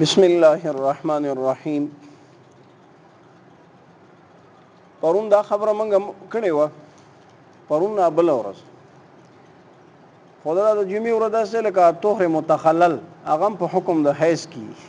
بسم الله الرحمن الرحیم. پرون دا خبره مونږ کړې وه، پرون نه بله ورځ، خو دا د جمعې ورځ داسې لکه طهر متخلل هغه هم په حکم د حیض کېږي.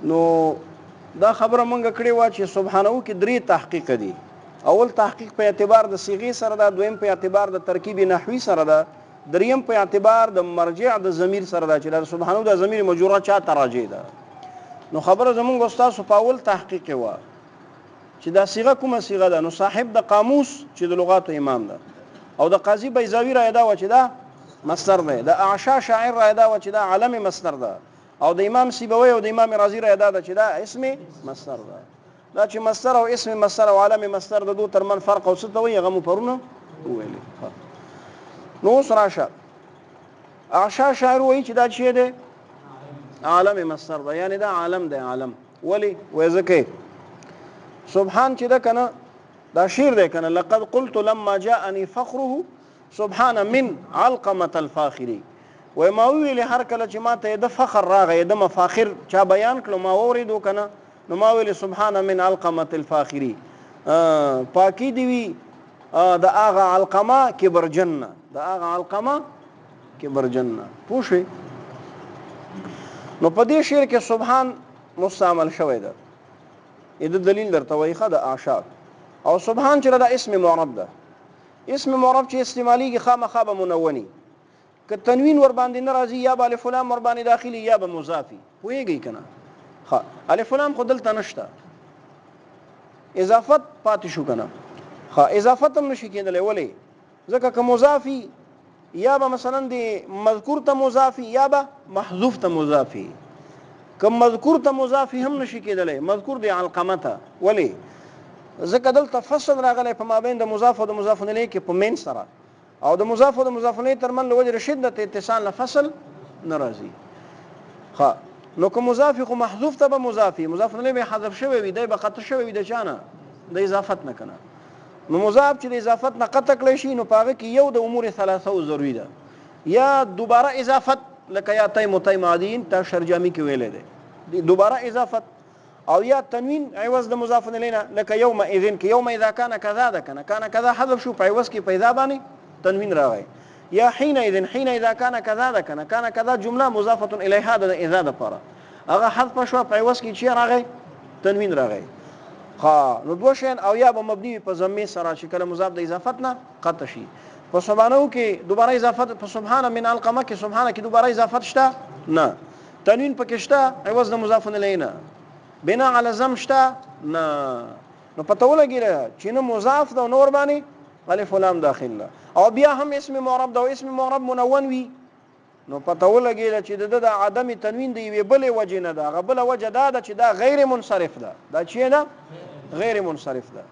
نو دا خبره مونږ کړې وه چې سبحانه کې درې تحقیق دي. اول تحقیق په اعتبار د صیغې سره ده، دویم په اعتبار د ترکیب نحوي سره ده، دریم په اعتبار د مرجع د ضمیر سره ده چې د سبحانه د ضمیر مجروره چا ته راجع ده. نو خبره زمونږ استاد په اول تحقیق وه چې دا صيغه کومه صيغه ده. نو صاحب د قاموس چې د لغاتو امام ده او د قاضي بیضاوی رایه دا و چې دا مصدر ده، د اعشا شاعر رایه دا و چې دا علم مصدر ده، او د امام سیبوی او د امام رازی رایه دا چې دا اسم مصدر ده. دا چې مصدر او اسم مصدر او علم مصدر د دوه ترمن فرق او څه ته وایي هغه مو پرونه وویلې. نو اوس راشه اعشا شاعر وایي چې دا چې ده عالم مصدر ده، یعنی دا عالم ده. عالم ولی وای ځکه سبحان چې ده کنه دا شعر ده کنه، لقد قلت لما جاءني فخره سبحان من علقمه الفاخري. وای ما ویل هر کله چې ما ته د فخر راغی د مفاخر چا بیان کړو ما اوریدو کنه، نو ما ویل سبحان من علقمه الفاخري، پاکی دی وی د اغه علقمه کبرجن، د اغه علقمه کبرجن. پوښی نو په دې شعر کې سبحان مستعمل شوی ده، د دلیل درته وایي د اعشا. او سبحان چې دا اسم معرب ده، اسم معرب چې استعمالیږي خامخا به منونی، که تنوین ور باندې ناراضي یا به الف لام ور باندې داخلي یا به مضافي. پوهیږئ کنه؟ ها الف لام خو دلته نشته، اضافت پاتې شو کنه. ها اضافت هم نشي کېدلی. ولې؟ ځکه که مضافي یا به مثلا د مذکور ته مضافي یا به محذوف ته مضافي، که مذکور ته مضافي هم نشي کېدلی، مذکور د علقمه ته. ولې؟ ځکه دلته فصل راغلی په مابین د مضاف او د مضاف الیه کې په مین سره، او د مضاف او د مضاف الیه ترمن له وجه شدت اتصال نه فصل ناراضي. ها نو که مضاف خو محذوف ته به مضافي، مضاف الیه به حذف شوی وي، دی به قطع شوی وي د چانه د اضافت نه کنه. نو مضاف چې د اضافت نه قطع کړی شي نو پاغه کې یو د امور ثلاثه ضروری ده، یا دوباره اضافت لکه یا تیم تیم عادین تا شرجامی کې ویلې ده دوباره اضافت، او یا تنوین عوض د مضاف الیه لکه یوم اذن کې یوم اذا کان کذا ده کنه، کان کذا حذف شو په عوض کې پیدا باندې تنوین راغی، یا حين اذن حين اذا كان كذا ده کنه، کان کذا جمله مضافه الیها د اذا ده پر هغه حذف شو په عوض کې چې راغی تنوین راغی. ها نو دوه شین او یا به مبني په ضمه سره چې کله مضاف د اضافت نه قطع شي. په سبحانه کې دوباره اضافت، په سبحان من علقمه کې سبحانه کې دوباره اضافت شته نه، تنوین پکې شته عوض د مضاف الیه نه، بنا علی ضم شته نه. نو پته ولګیږي چې نو مضاف د نور باندې الف لام داخله، او بیا هم اسم معرب دا اسم معرب منون وي، نو پته ولګیږي چې د عدم تنوین دی وی بل وجه نه ده، غبل وجه ده چې دا غیر منصرف ده. دا چې نه غیر منصرف ده.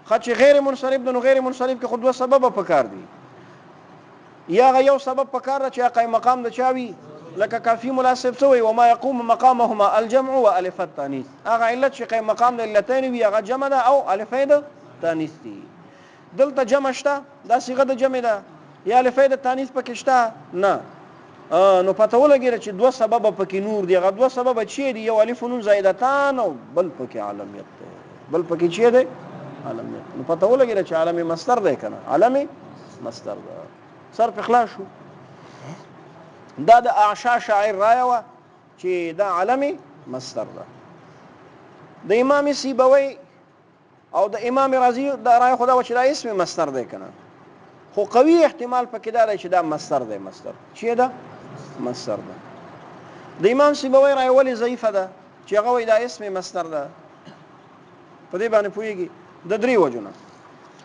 خاطر غیر منصرف ده، نو غیر منصرف کې خود دوه سبب پکار دي، یا یو سبب پکار ده چې قائم مقام د چاوي لکه کافی مناسب سوی وما يقوم مقامهما الجمع والف التانيث، هغه علت چې قائم مقام د علتين وي هغه جمع ده او الفین د تانیث دي. دلته جمع شته، دا صيغه د جمع ده، یا الفین د تانیث پکې شته نه. نو پته ولګیږي چې دوه سبب پکې نور دي، هغه دوه سبب چې دي، یو الف نون زائدتان او بل پکې علامت ده، بل پکې چې ده علامت. نو پته ولګیږي چې علامه مصدر ده کنه، علامه مصدر ده. صرف اخلاص شو. دا د اعشا شاعر رایه و چې دا علامه مصدر ده. د امام سیبوی او د امام رازی دا رایه خدا و چې دا اسم مصدر ده کنه، خو قوي احتمال پکې دا چې دا مصدر ده. مصدر چې ده مصدر ده. د امام سیبوی رایه ولی ضعیفه ده چې هغه وایي دا اسم مصدر ده. په دې باندې پوهیږي د درې وجونه.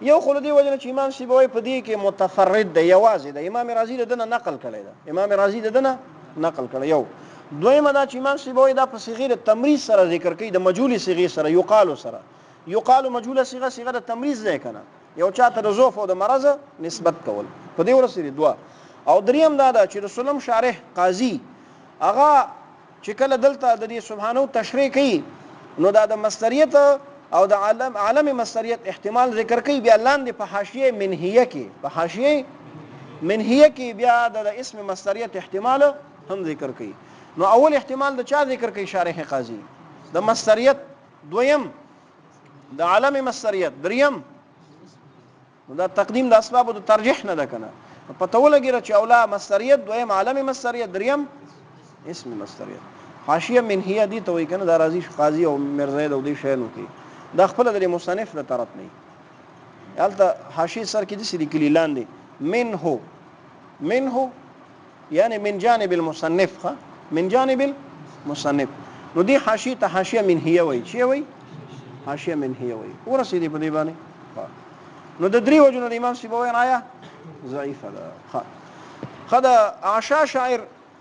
یو خو دې وجنه چې امام سیبوی په دې کې متفرد ده، یوازې ده. امام رازی دنه نقل کړی ده، امام رازی دنه نقل کړی. یو دویمه دا چې امام سیبوی دا په صيغه تمریض سره ذکر کوي، د مجهول صيغه سره، یقال سره. یقال مجهول صيغه صيغه د تمریض ده کنه، یو چاته د ضعف او د مرض نسبت کول. په دې ورسره دوه. او دریم دا ده چې رسولم شارح قاضي هغه چې کله دلته د دې سبحانه تشریح کوي نو دا د مصدریت او د عالم مصدریت احتمال ذکر کوي، بیا لاندې په حاشیه منهیه کې، په حاشیه منهیه کې بیا د اسم مصدریت احتمال هم ذکر کوي. نو اول احتمال د چا ذکر کوي شارح قاضي د مصدریت، دویم د عالم مصدریت، دریم دا تقدیم د اسباب د ترجیح نه ده کنه. پته ولګی چې اولا مصدریت، دویم عالم مصدریت، دریم اسم مصدریت. حاشیه منهیه دي ته وایي کنه، دا راضي قاضي او مرزاید او دې شیانو کې دا خپل د مصنف له طرف نه هلته حاشیه سر کې داسې لیکلي لاندې منه یعنی من جانب المصنف، من جانب المصنف. نو دې حاشیه ته حاشیه منهیه وایي. چې وایي حاشیه منهیه وایي. ورسېدې په دې باندې. نو د درې وجو نه د امام سیبوی رايه ضعیفه ده. خدا عشا شاعر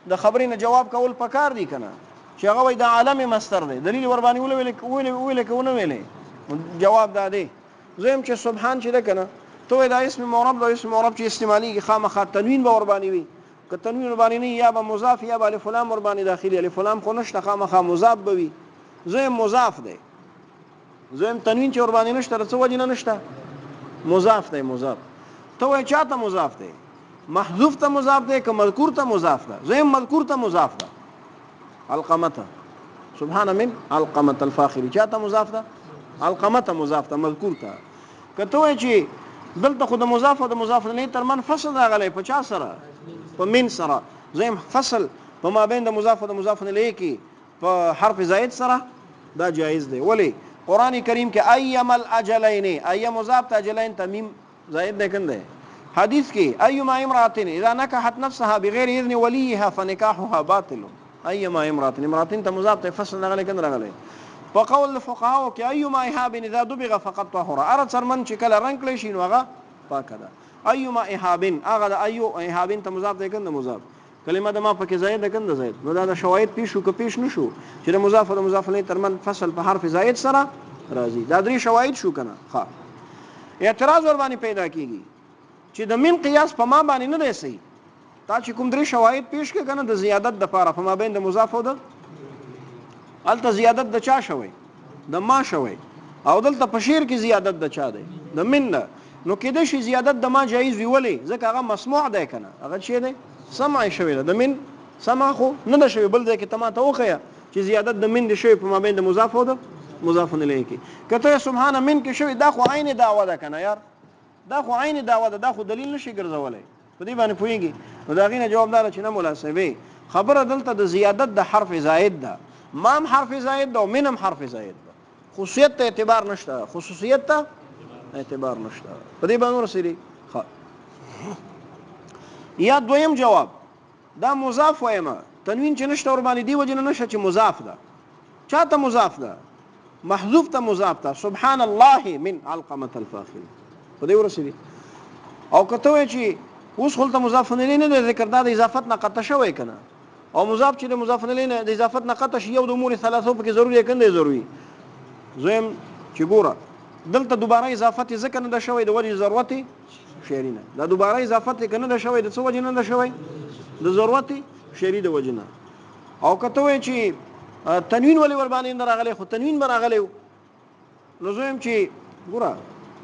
د خبرې نه جواب کول پکار دي کنه، چې هغه وایي د عالم مصدر دی، دلیل ور باندې ویل کونه ویلې جواب دا دی. زم چې سبحان چې ده کنه، ته دا اسم معرب، دا اسم معرب چې استعمالي خامخا تنوین به ور باندې وي، که تنوین ور باندې نه یا به مضاف یا به الف لام ور باندې داخلي، الف لام خو نشته، خامخا مضاف به وي. زم مضاف دی، زم تنوین چې ور باندې نشته، څه وجه نه نشته، مضاف دی. مضاف ته وایي چاته مضاف دی؟ محذوف ته مضاف دی که مذکور ته مضاف ده؟ زم مذکور ته مضاف ده. علقمه سبحان من علقمه الفاخری چاته مضاف ده؟ علقمه ته مضاف ده، مذکور ته. که ته وایي چې دلته خو د مضاف او د مضاف نه تر من فصل راغلی په چا سره؟ په من سره. زم فصل په ما بین د مضاف او د مضاف نه لیکي په حرف زائد سره، دا جایز دی. ولی قرآن کریم کې ایم الاجلین، ایم مضاف ته اجلین تمیم زائد دی کنده. حدیث کې ایما امرأة اذا نکحت نفسها بغیر اذن ولیها فنکاحها باطل. ایما امرأة، امرأة ته مضاف ته فصل راغلی کنده راغلی. په قول فقهاو کې ایما احاب اذا دبغ فقد طهر، ار څرمن چې کله رنگ کړي شي نو هغه پاکه ده. ایما احاب هغه د ایو احاب ته مضاف دی کنده مضاف، کلمه د ما پکې زائد ده کنده زائد. نو دا د شواهد پیش شو که پیش نشو چې د مضاف او د مضاف الیه ترمن فصل په حرف زائد سره راځي. دا درې شواهد شو کنه. ها اعتراض ور باندې پیدا کیږي چې د من قیاس په ما باندې نه دی صحیح. تا چې کوم درې شواهد پیش کړه کنه د زیادت د پاره په ما بین د مضاف او د الته زیادت د چا شوی؟ د ما شوی. او دلته په شعر کې زیادت د چا دی؟ د من نه. نو کېدای شي زیادت د ما جایز وي. ولې؟ ځکه هغه مسموع دی کنه، هغه شی دی سمع شوی ده. د من سمع خو نه ده شوی، بل ځای کې تما ته وخیه چې زیادت د من د شوی په ما بین د مضاف او د مضاف الیه کې. کته سبحان من کې شوی دا خو عین دعوه ده کنه یار، دا خو عین دعوه ده، دا خو دلیل نشي ګرځولای. په دې باندې پوهیږي. نو دا غینه جواب دار چې نه مناسبه خبره دلته د زیادت د حرف زائد ده. مام حرف زائد ده او منم حرف زائد ده. خصوصیت ته اعتبار نشته، خصوصیت ته اعتبار نشته. په دې باندې ورسېږي. یا دویم جواب دا مضاف وایما تنوین چې نشته ور باندې دی وجه نه نشه چې مضاف ده. چاته مضاف ده؟ محذوف ته مضاف ده. سبحان الله من علقمه الفاخر. په دې ورسېږي. او کته وای چې اوس خلته مضاف نه نه ذکر دا د اضافت نه قطع شوی کنه، او مضاف چې د مضاف نه د اضافت نه قطع شي، یو د امور ثلاثه په کې ضروري کنده ضروري. زم چې ګوره دلته دوباره اضافت ذکر نه ده شوی د وجه ضرورت شعرینه. دا دوباره اضافت کنه ده شوی د څه وجه نه ده شوی؟ د ضرورت شعری د وجه نه. او کته وای چې تنوین ولې ور باندې نه راغلی؟ خو تنوین به راغلی. نو زم چې ګوره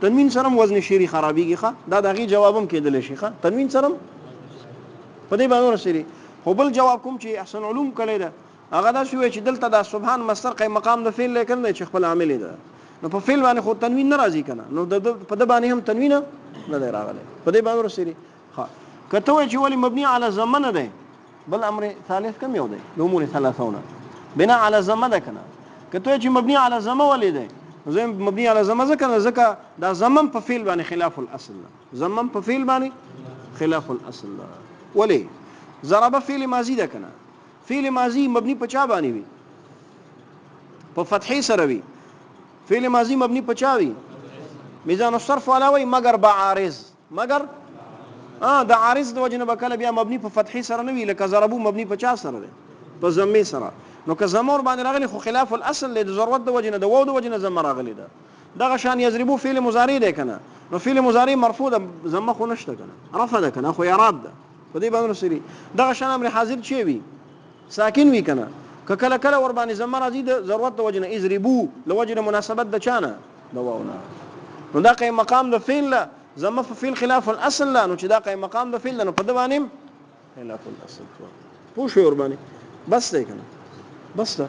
تنوین سره وزن شعری خرابېږي. ښه دا دغه جوابم کېدلی شي. ښه تنوین سره په دې باندې ورسېږي. خو بل جواب کوم چې احسن علوم کړی ده هغه دا شوی چې دلته دا سبحان مصدر قیم مقام د فعل لیکل نه چې خپل عامل ده. نو په فعل باندې خو تنوین نه راځي کنه، نو په د باندې هم تنوین نه دی راغلی. په دې باندې ورسېږي. ها کته وای چې ولی مبني علی ضمه نه دی، بل امر ثالث کم یو دی د امور ثلاثونه بنا علی ضمه ده کنه. کته وای چې مبني علی ضمه ولې دی؟ زم مبني علی ضمه ځکه دا ضمم په فعل باندې خلاف الاصل ده. ضمم په فعل باندې خلاف الاصل ده. ولی ضرب فعل ماضی ده کنه. فعل ماضی مبني په چا باندې وي؟ په فتحې سره وي. فعل ماضی مبني په چا وي؟ میزان الصرف والا وي مگر بعارض. مگر د عارض د وجه نه بکله بیا مبني په فتحې سره نه وي. لکه ضربو مبني په چا سره ده؟ په ضمې سره. نو که ضمه ور باندې راغلی خو خلاف الاصل له ضرورت د وجه نه د واو د وجه نه ضمه راغلی ده. دغه شان یضربو فعل مضارع ده کنه. نو فعل مضارع مرفوع ده، ضمه خو نشته کنه، رفع ده کنه، خو اعراب ده. په دې باندې سری دغه شان امر حاضر چی وي؟ ساکن وي کنه. که کله کله ور باندې ضمه راځي د ضرورت د وجه نه یضربو له وجه نه مناسبت د چانه د واو نه. نو دا قیم مقام د فعل لا ضمه په فعل خلاف الاصل لا. نو چې دا قیم مقام د فعل نو په د باندې خلاف الاصل پوه شو ور باندې. بس دی کنه بس ده